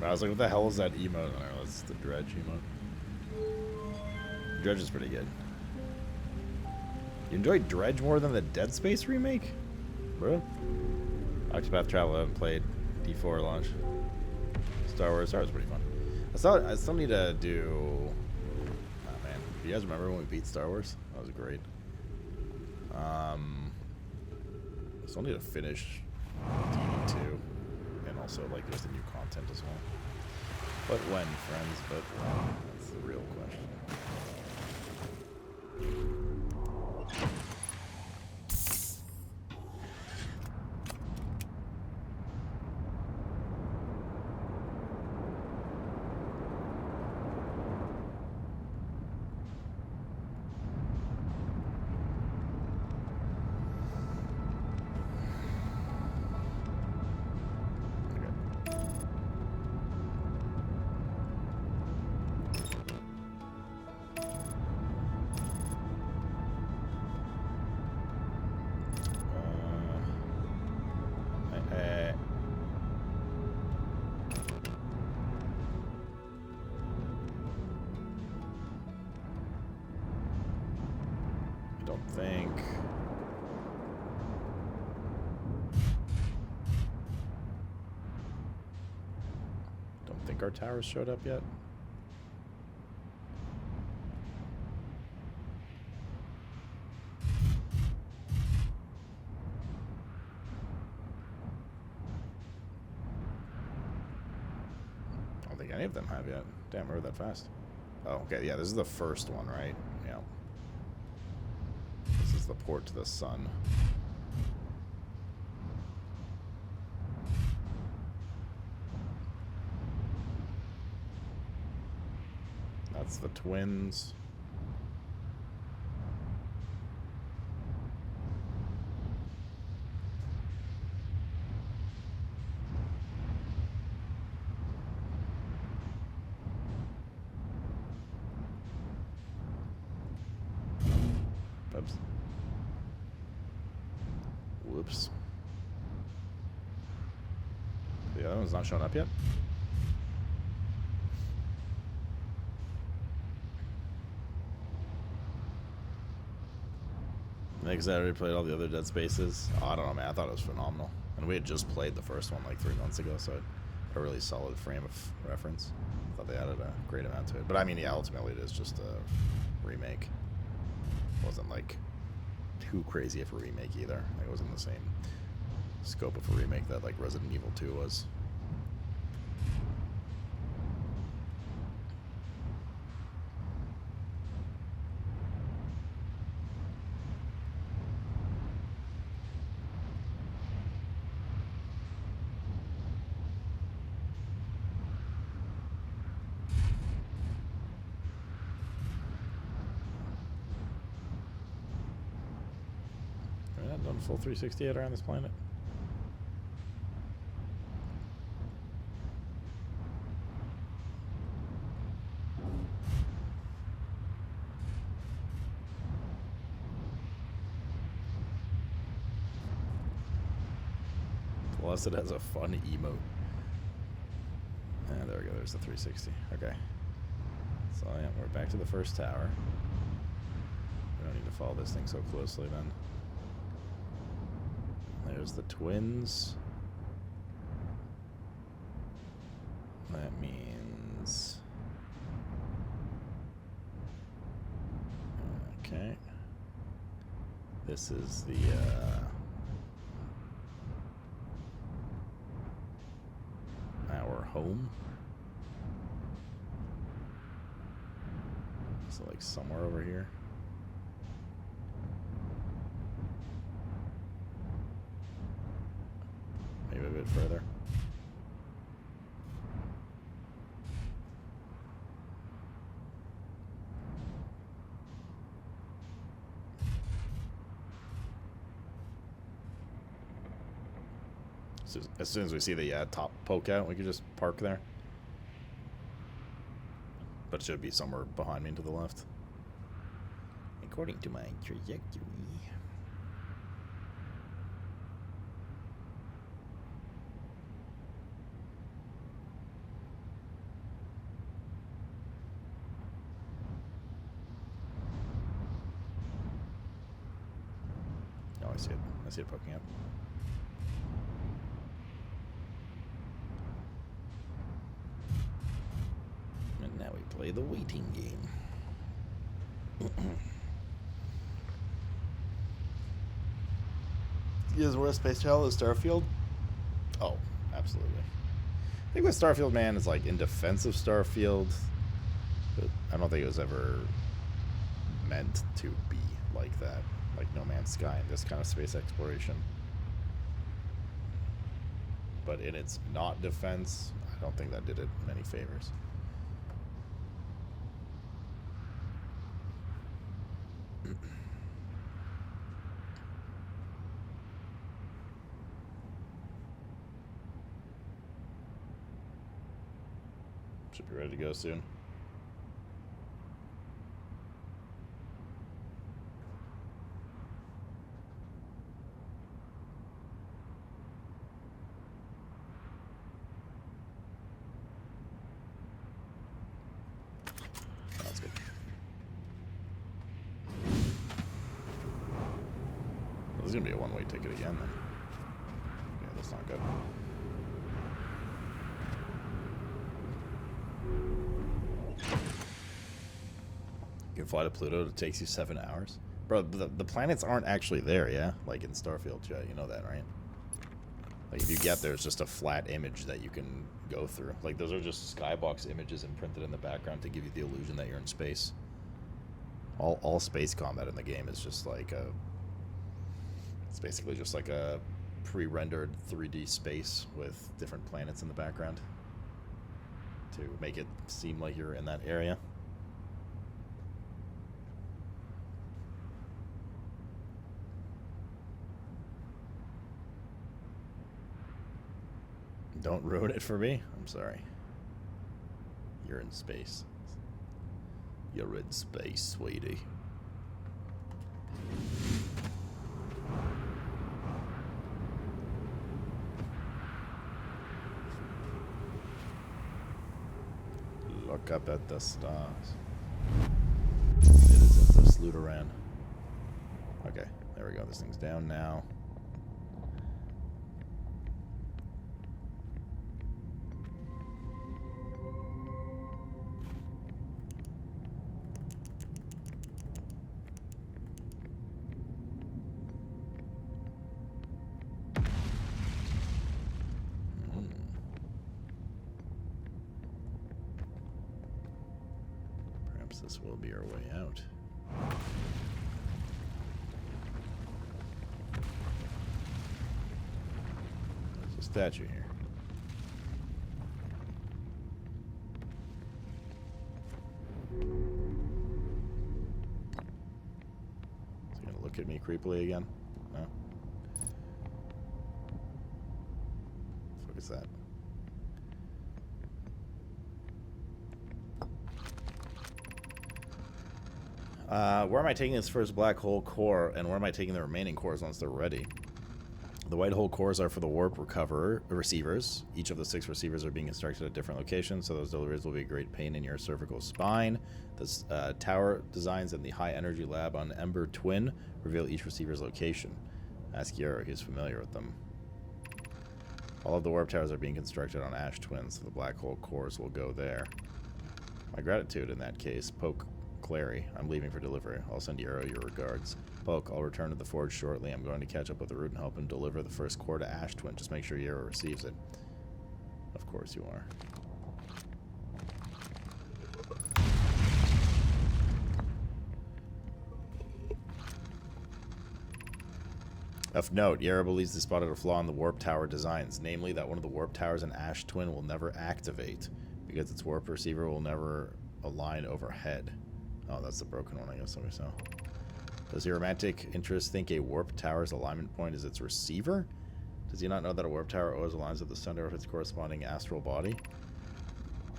I was like, what the hell is that emote? And I realized it's the Dredge emote. Dredge is pretty good. You enjoyed Dredge more than the Dead Space remake? Bro? Octopath Traveler, I haven't played. D4 launch. Star Wars was pretty fun. I still need to do... Oh man, do you guys remember when we beat Star Wars? That was great. I still need to finish DD2. And also, like, there's the new content as well. But when, friends? But when? That's the real question. Our towers showed up yet? I don't think any of them have yet. Damn, we were that fast. Oh, okay, yeah, this is the first one, right? Yeah. This is the port to the sun. That's the twins. Oops. Whoops. The other one's not showing up yet? Because I already played all the other Dead Spaces. Oh, I don't know, man. I thought it was phenomenal. And we had just played the first one like 3 months ago, so I had a really solid frame of reference. I thought they added a great amount to it. But I mean, yeah, ultimately it is just a remake. It wasn't like too crazy of a remake either. It wasn't the same scope of a remake that like Resident Evil 2 was. Full 368 around this planet. Plus it has a fun emote. And there we go, there's the 360. Okay. So yeah, we're back to the first tower. We don't need to follow this thing so closely then. There's the twins. That means... Okay. This is the, our home. So like somewhere over here. Maybe a bit further. So as soon as we see the top poke out, we can just park there. But it should be somewhere behind me to the left. According to my trajectory. see it. I see it poking up. And now we play the waiting game. Is worse space travel than Starfield? Oh, absolutely. I think with Starfield, man, is like in defense of Starfield, but I don't think it was ever meant to be like that, like No Man's Sky and this kind of space exploration. But in its not defense, I don't think that did it many favors. Should be ready to go soon. That's good. This is gonna be a one-way ticket again then. Yeah, that's not good. You can fly to Pluto, it takes you 7 hours. Bro, the planets aren't actually there, yeah? Like in Starfield, yeah, you know that, right? Like if you get there, it's just a flat image that you can go through. Like those are just skybox images imprinted in the background to give you the illusion that you're in space. All space combat in the game is just like a... It's basically just like a pre-rendered 3D space with different planets in the background to make it seem like you're in that area. Don't ruin it for me. I'm sorry. You're in space. You're in space, sweetie. Look up at the stars. Citizens of Sluteran. Okay, there we go. This thing's down now. This will be our way out. There's a statue here. Is he gonna look at me creepily again? No? What is that? Where am I taking this first black hole core, and where am I taking the remaining cores once they're ready? The white hole cores are for the warp receivers. Each of the 6 receivers are being constructed at different locations, so those deliveries will be a great pain in your cervical spine. The tower designs in the high energy lab on Ember Twin reveal each receiver's location. Ask Yaro, he's familiar with them. All of the warp towers are being constructed on Ash Twin, so the black hole cores will go there. My gratitude in that case. Poke Clary, I'm leaving for delivery. I'll send Yaro your regards. Poke, I'll return to the forge shortly. I'm going to catch up with the route and help him deliver the first core to Ash Twin. Just make sure Yaro receives it. Of course you are. Of note, Yara believes they spotted a flaw in the warp tower designs, namely that one of the warp towers in Ash Twin will never activate because its warp receiver will never align overhead. Oh, that's the broken one, I guess. Let me know. Does your romantic interest think a warp tower's alignment point is its receiver? Does he not know that a warp tower always aligns at the center of its corresponding astral body?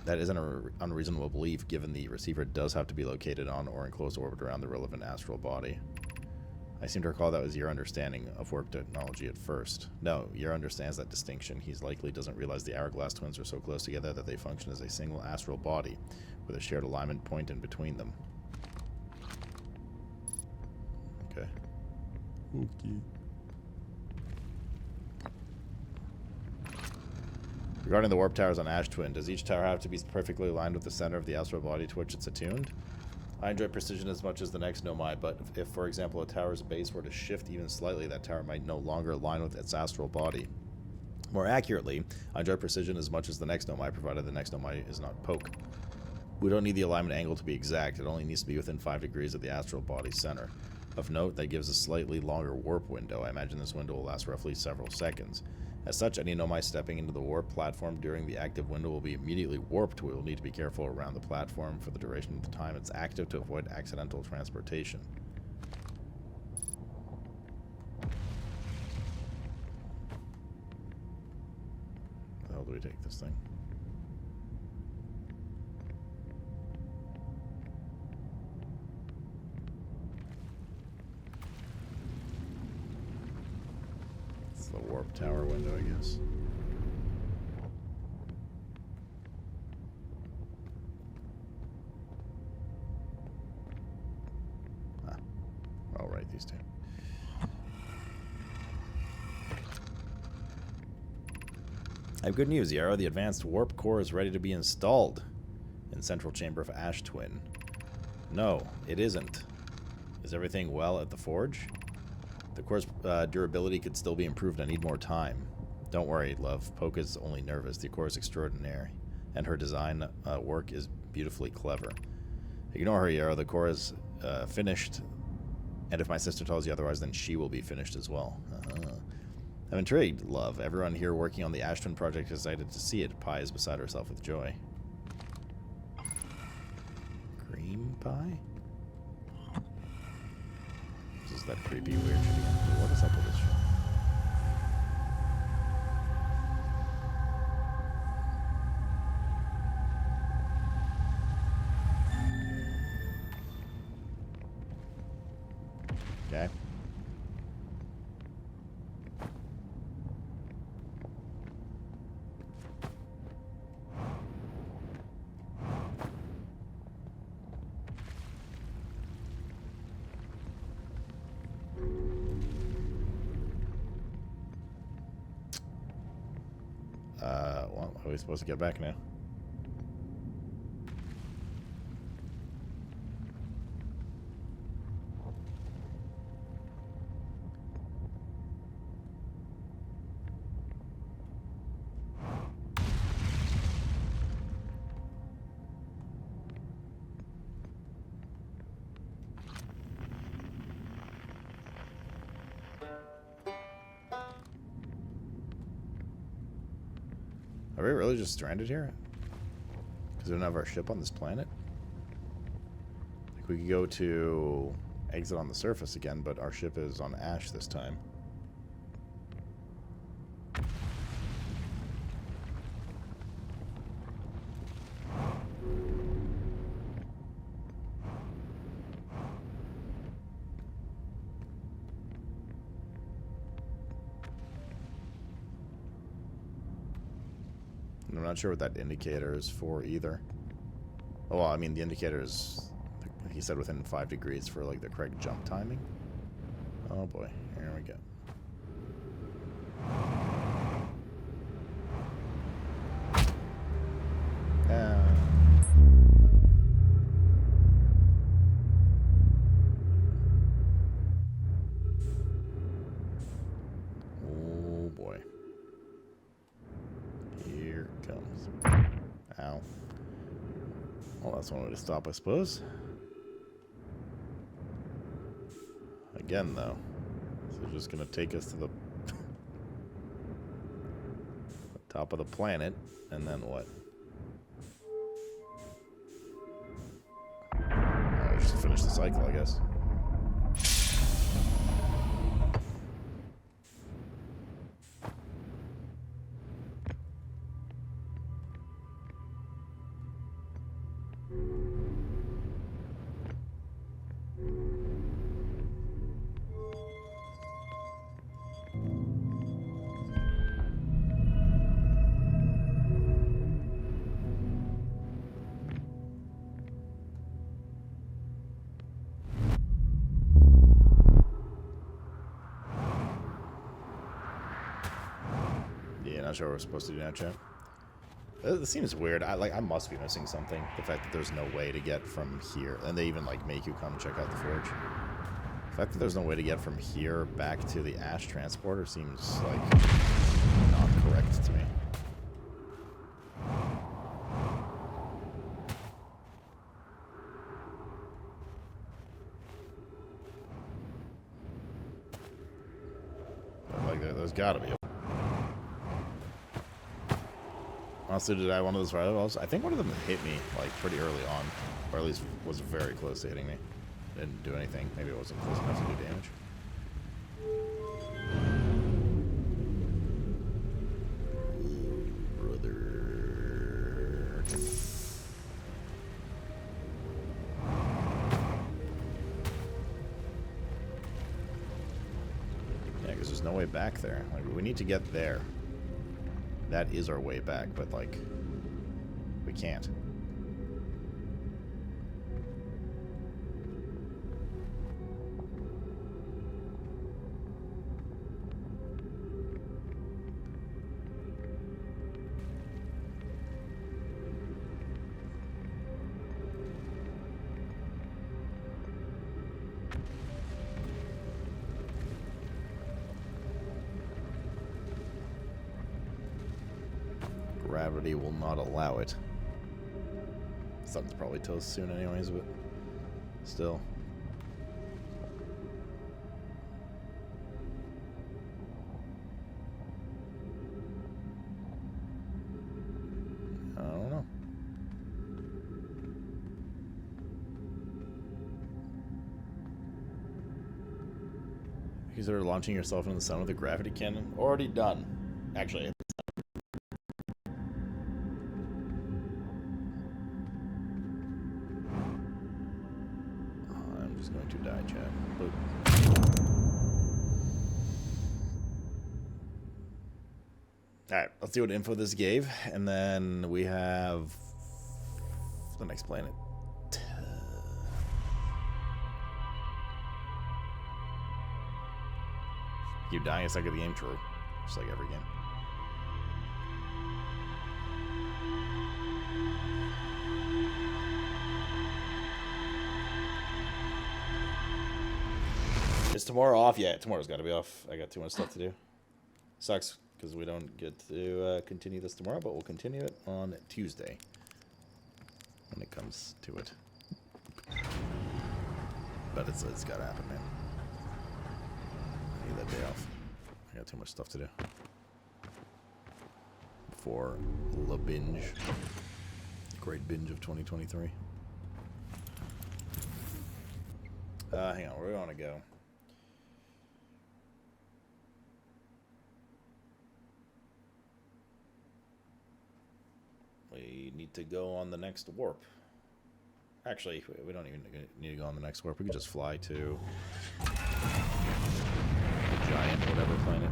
That isn't an unreasonable belief, given the receiver does have to be located on or in close orbit around the relevant astral body. I seem to recall that was your understanding of warp technology at first. No, your understands that distinction. He likely doesn't realize the hourglass twins are so close together that they function as a single astral body, with a shared alignment point in between them. Okay. Okay. Regarding the warp towers on Ash Twin, does each tower have to be perfectly aligned with the center of the astral body to which it's attuned? I enjoy precision as much as the next Nomai, but if, for example, a tower's base were to shift even slightly, that tower might no longer align with its astral body. More accurately, I enjoy precision as much as the next Nomai, provided the next Nomai is not poke. We don't need the alignment angle to be exact, it only needs to be within 5 degrees of the astral body's center. Of note, that gives a slightly longer warp window. I imagine this window will last roughly several seconds. As such, any Nomai stepping into the warp platform during the active window will be immediately warped. We will need to be careful around the platform for the duration of the time it's active to avoid accidental transportation. How the hell do we take this thing? The warp tower window, I guess. Ah. Oh, right, these two. I have good news, Yarrow. The advanced warp core is ready to be installed in central chamber of Ash Twin. No, it isn't. Is everything well at the forge? The core's durability could still be improved. I need more time. Don't worry, love. Polka's only nervous. The core is extraordinary, and her design work is beautifully clever. Ignore her, Yarrow. The core is finished, and if my sister tells you otherwise, then she will be finished as well. I'm intrigued, love. Everyone here working on the Ash Twin project is excited to see it. Pie is beside herself with joy. Cream pie? This is that creepy, weird shit again. What is up with this shit? Okay. Well, how are we supposed to get back now? Are we really just stranded here? Because we don't have our ship on this planet? Like, we could go to exit on the surface again, but our ship is on Ash this time. I'm not sure what that indicator is for either. Oh, well, I mean, the indicator is, he said, within 5 degrees for, like, the correct jump timing. Oh, boy. Here we go. Oh, boy. Here it comes. Ow. Well, that's one way to stop, I suppose. Again, though. So it's just going to take us to the top of the planet, and then what? Just finish the cycle, I guess. Not sure what we're supposed to do now, chat. It seems weird. I must be missing something. The fact that there's no way to get from here, and they even like make you come check out the forge. The fact that there's no way to get from here back to the ash transporter seems like not correct to me. But, like there's gotta be a... Honestly, did I have one of those fireballs? I think one of them hit me, like, pretty early on. Or at least was very close to hitting me. Didn't do anything. Maybe it wasn't close enough to do damage. Brother. Yeah, because there's no way back there. Like, we need to get there. That is our way back, but, like, we can't. Gravity will not allow it. Sun's probably toast soon anyways, but still. I don't know. Consider launching yourself into the sun with a gravity cannon. Already done. Actually, going to die, Chad. Boop. Alright, let's see what info this gave. And then we have the next planet. Keep dying a second of the game, true. Just like every game. Is tomorrow off? Yeah, tomorrow's got to be off. I got too much stuff to do. Sucks because we don't get to continue this tomorrow, but we'll continue it on Tuesday when it comes to it. But it's got to happen, man. I need that day off. I got too much stuff to do before the binge. Great binge of 2023. Hang on, where do we want to go? We need to go on the next warp. Actually, we don't even need to go on the next warp. We could just fly to the giant whatever planet.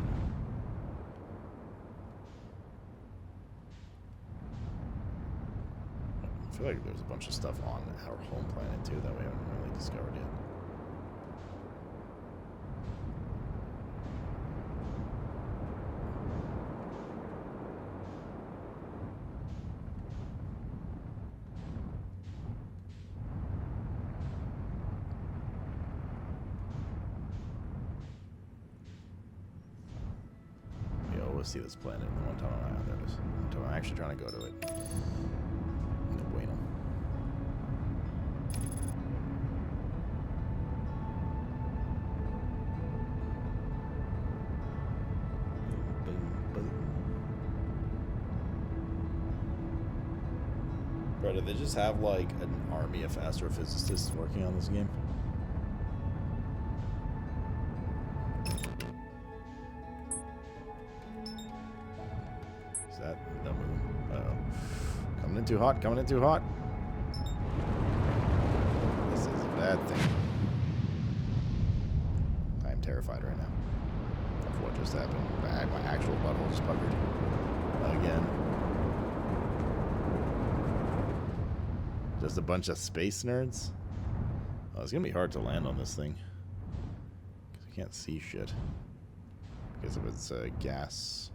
I feel like there's a bunch of stuff on our home planet too that we haven't really discovered yet. See this planet one time. There it is. One time I'm actually trying to go to it. No bueno. Bro, did they just have like an army of astrophysicists working on this game? Too hot, coming in too hot. This is a bad thing. I am terrified right now of what just happened. My actual butthole just puckered again. Just a bunch of space nerds. Oh, it's gonna be hard to land on this thing because you can't see shit because of its gas.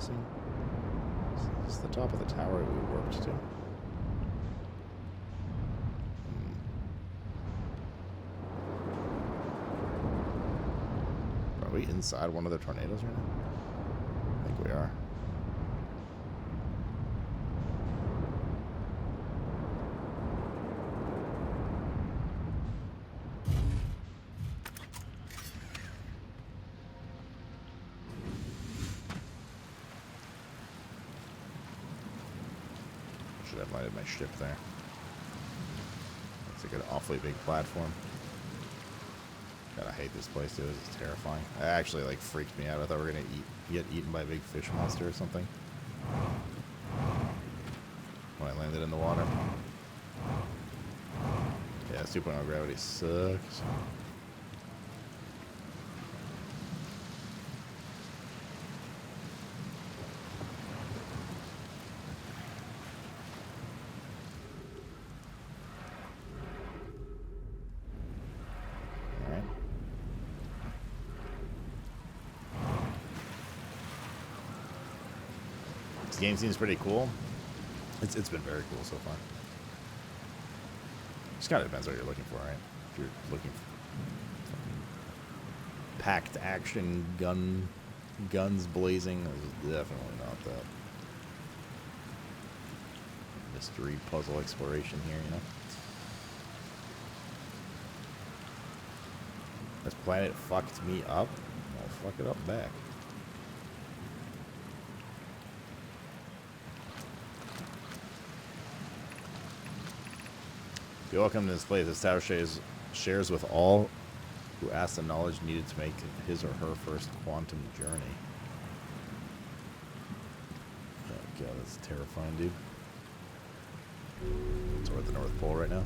missing? Is this the top of the tower we warped to? Are we inside one of the tornadoes right now? I think we are. Should have lighted my ship there. Looks like an awfully big platform. God, I hate this place, dude. This is terrifying. It actually, like, freaked me out. I thought we were gonna get eaten by a big fish monster or something. When I landed in the water. Yeah, 2.0 gravity sucks. Game seems pretty cool. It's been very cool so far. Just kind of depends what you're looking for, right? If you're looking for packed action, guns blazing, this is definitely not that. Mystery puzzle exploration here, you know. This planet fucked me up. I'll fuck it up back. You're welcome to this place. This tower shares with all who ask the knowledge needed to make his or her first quantum journey. Oh god, that's terrifying, dude. So we're at the North Pole right now.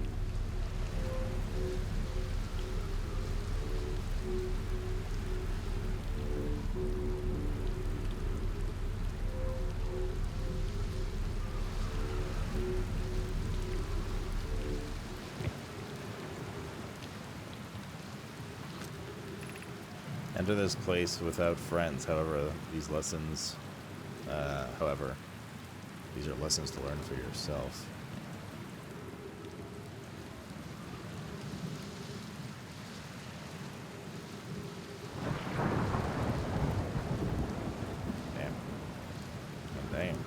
Enter this place without friends. However, these are lessons to learn for yourself. Damn. Oh, damn.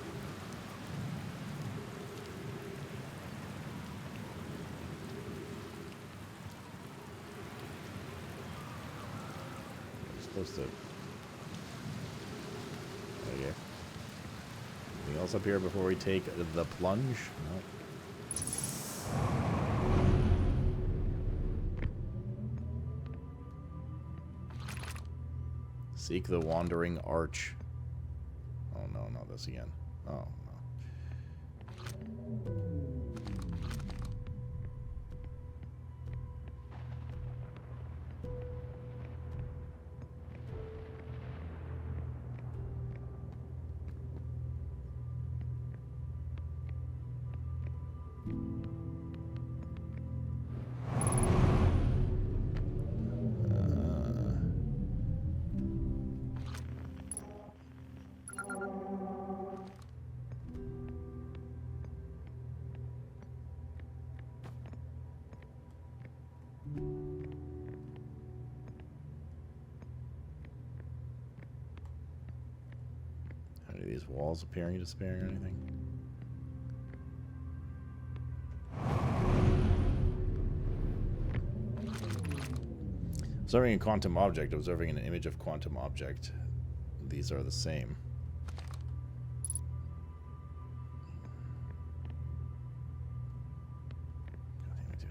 Supposed to. Okay. Anything else up here before we take the plunge? No. Seek the wandering arch. Oh no, not this again. Oh no. Any of these walls appearing, disappearing, or anything? Observing a quantum object, observing an image of quantum object. These are the same. God damn it, dude.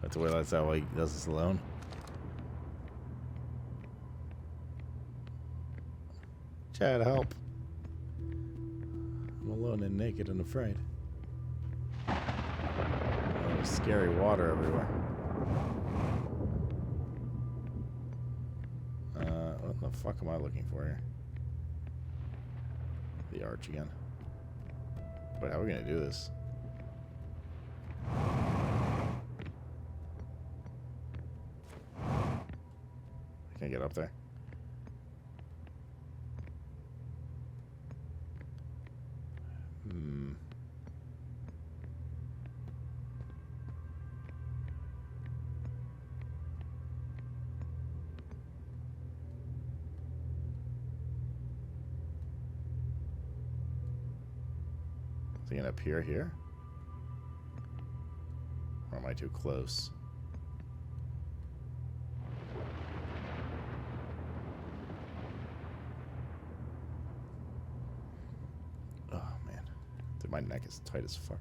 That's the way that's how he does this alone. Chad, help. I'm alone and naked and afraid. There's scary water everywhere. What the fuck am I looking for here? The arch again. Wait, how are we gonna do this? Can't get up there. Hmm. Is he gonna appear here? Or am I too close? Oh man. Dude, my neck is tight as fuck.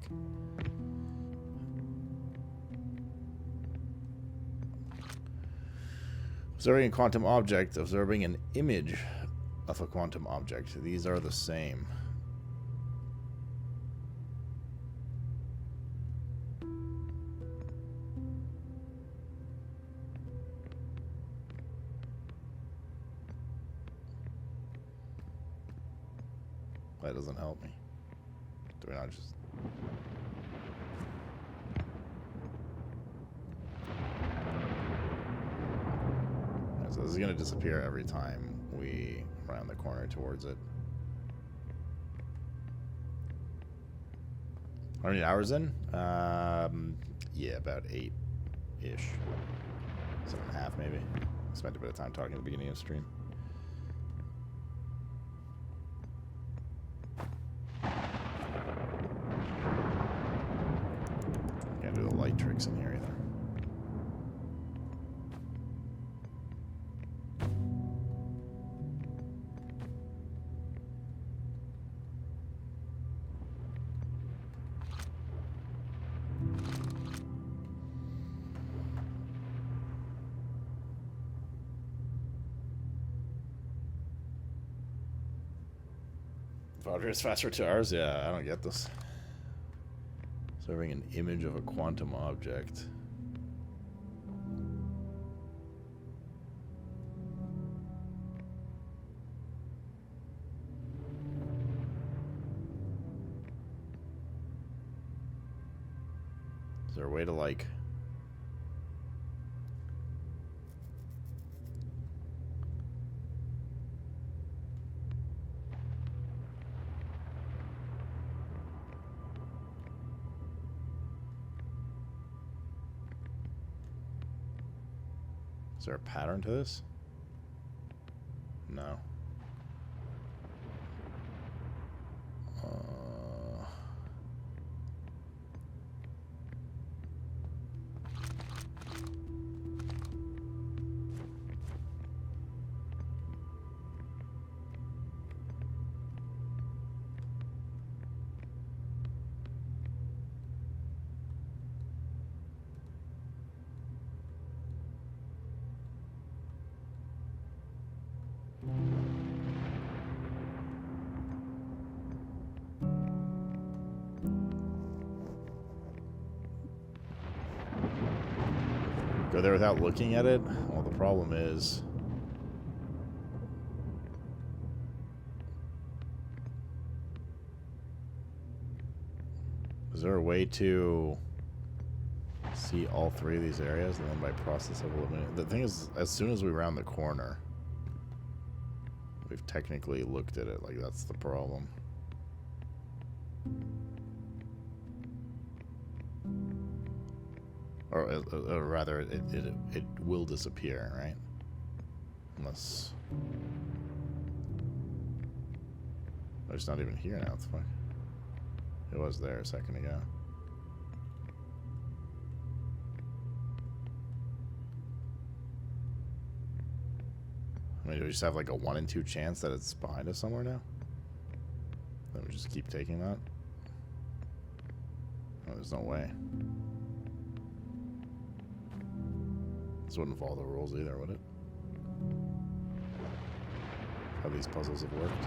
Observing a quantum object, observing an image of a quantum object. These are the same. That doesn't help me. Do we not just... Right, so this is going to disappear every time we round the corner towards it. How many hours in? Yeah, about 8-ish. 7.5 maybe. Spent a bit of time talking at the beginning of the stream. Can't do the light tricks in here either. Is faster 2 hours? Yeah, I don't get this. Serving an image of a quantum object. Is there a way to like... Is there a pattern to this? No. Go there without looking at it? Well, the problem is... Is there a way to see all three of these areas and then by process of elimination? The thing is, as soon as we round the corner, we've technically looked at it. Like, that's the problem. Or rather, it will disappear, right? Unless... Oh, it's not even here now, what the fuck? It was there a second ago. I mean, do we just have like a 1 in 2 chance that it's behind us somewhere now? Then we just keep taking that? Oh, there's no way. This wouldn't follow the rules either, would it? How these puzzles have worked.